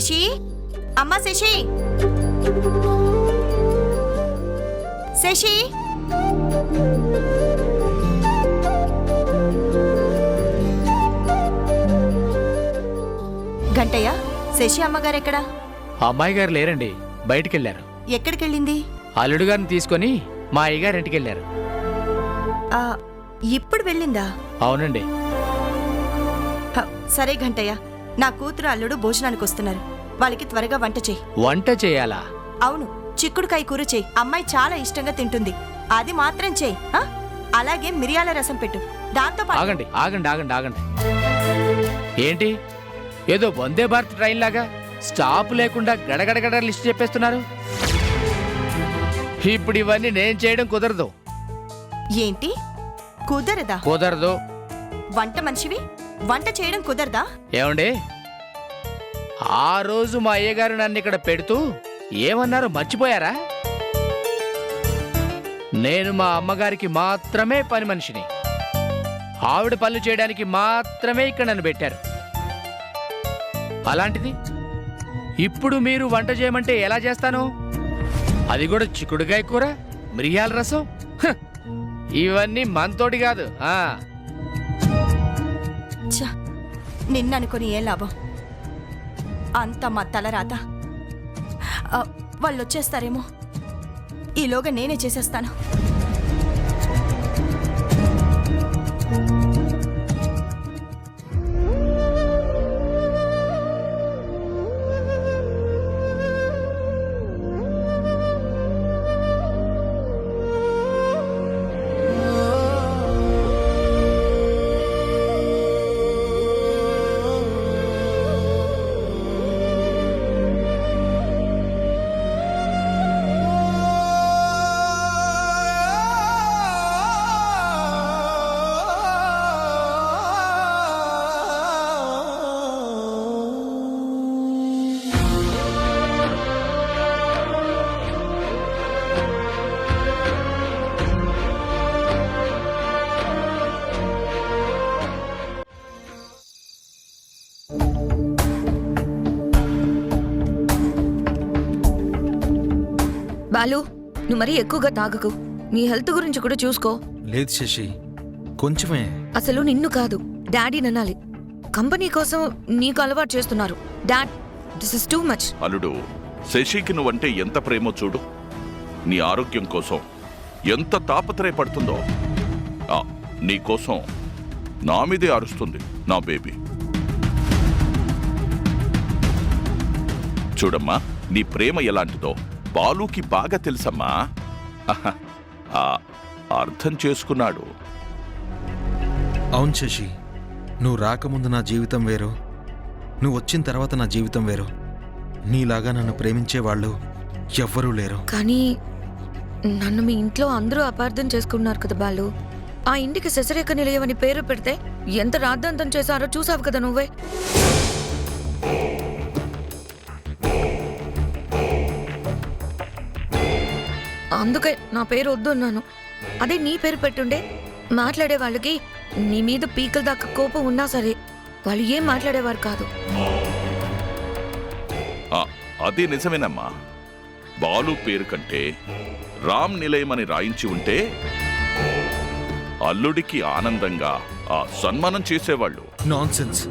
శశి, అమ్మా శశి, శశి. గంటయ్య, శశి అమ్మగారు ఎక్కడా? అమ్మాయి గారు లేరండి, బయటికెళ్లారు. ఎక్కడికెళ్ళింది? అల్లుడు గారిని తీసుకొని మా అయ్యగారి ఇంటికి వెళ్ళారు. ఇప్పుడు వెళ్ళిందా? అవునండి. సరే గంటయ్య, నా కూతురు అల్లుడు భోజనానికి వస్తున్నారు. వాళ్ళకి త్వరగా వంట చేయి. వంట చేయాలా? అవును, చిక్కుడుకాయ కూర చేయి. అమ్మాయి చాలా ఇష్టంగా తింటుంది. అది మాత్రం చేయి. అలాగే మిరియాల రసం పెట్టు. దాంతో ఆగండి ఆగండి ఆగండి ఆగండి. ఏంటి ఏదో వందే భారత్ ట్రైన్ లాగా స్టాప్ లేకుండా గడగడగడ లిస్ట్ చెప్పేస్తున్నారు? ఇప్పుడు ఇవన్నీ నేను చేయడం కుదరదు. ఏంటి కుదరదా? కుదరదు. వంట మనిషివి, వంట చేయడం కుదరదా? ఏమండి, ఆ రోజు మా అయ్యగారు నన్ను ఇక్కడ పెడుతూ ఏమన్నారు మర్చిపోయారా? నేను మా అమ్మగారికి మాత్రమే పని మనిషిని. ఆవిడ పనులు చేయడానికి మాత్రమే ఇక్కడ నన్ను పెట్టారు. అలాంటిది ఇప్పుడు మీరు వంట చేయమంటే ఎలా చేస్తాను? అది కూడా చిక్కుడుకాయ కూర, మిరియాల రసం. ఇవన్నీ మనతోటి కాదు. నిన్ననుకొని ఏ లాభం? అంత మా తలరాత. వాళ్ళు వచ్చేస్తారేమో, ఈలోగా నేనే చేసేస్తాను. బాలు, నువ్వు మరీ ఎక్కువగా తాగకు. నీ హెల్త్ గురించి కూడా చూసుకో. లేదు శశి, కొంచెమే. అసలు నిన్ను కాదు, డాడీ ననాలి. కంపెనీ కోసం నీకు అలవాటు చేస్తున్నారు. Dad, this is too much. అల్లుడు, శశికి నువ్వంటే ఎంత ప్రేమో చూడు. నీ ఆరోగ్యం కోసం ఎంత తాపత్రయపడుతుందో. నీ కోసం నా మీదే అరుస్తుంది నా బేబీ. చూడమ్మా, నీ ప్రేమ ఎలాంటిదో బాలుకి బాగా తెలుసమ్మా. అర్థం చేసుకున్నాడు. అవును శశి, నువ్వు రాకముందు నా జీవితం వేరు, నువ్వు వచ్చిన తర్వాత నా జీవితం వేరు. నీలాగా నన్ను ప్రేమించేవాళ్ళు ఎవ్వరూ లేరు. కానీ నన్ను మీ ఇంట్లో అందరూ అపార్థం చేసుకున్నారు కదా బాలు. ఆ ఇంటికి శశరేఖ నిలయం అని పేరు పెడితే ఎంత రాద్ధాంతం చేశారో చూసావు కదా నువ్వే. అందుకే నా పేరు వద్దు అన్నాను. అదే నీ పేరు పెట్టుండే, మాట్లాడే వాళ్ళకి నీ మీద పీకల దాకా కోపం ఉన్నా సరే వాళ్ళు ఏం మాట్లాడేవారు కాదు. అది నిజమేనమ్మా. బాలు పేరు కంటే రామ్ నిలయం అని రాయించి ఉంటే అల్లుడికి ఆనందంగా సన్మానం చేసేవాళ్ళు. నాన్సెన్స్.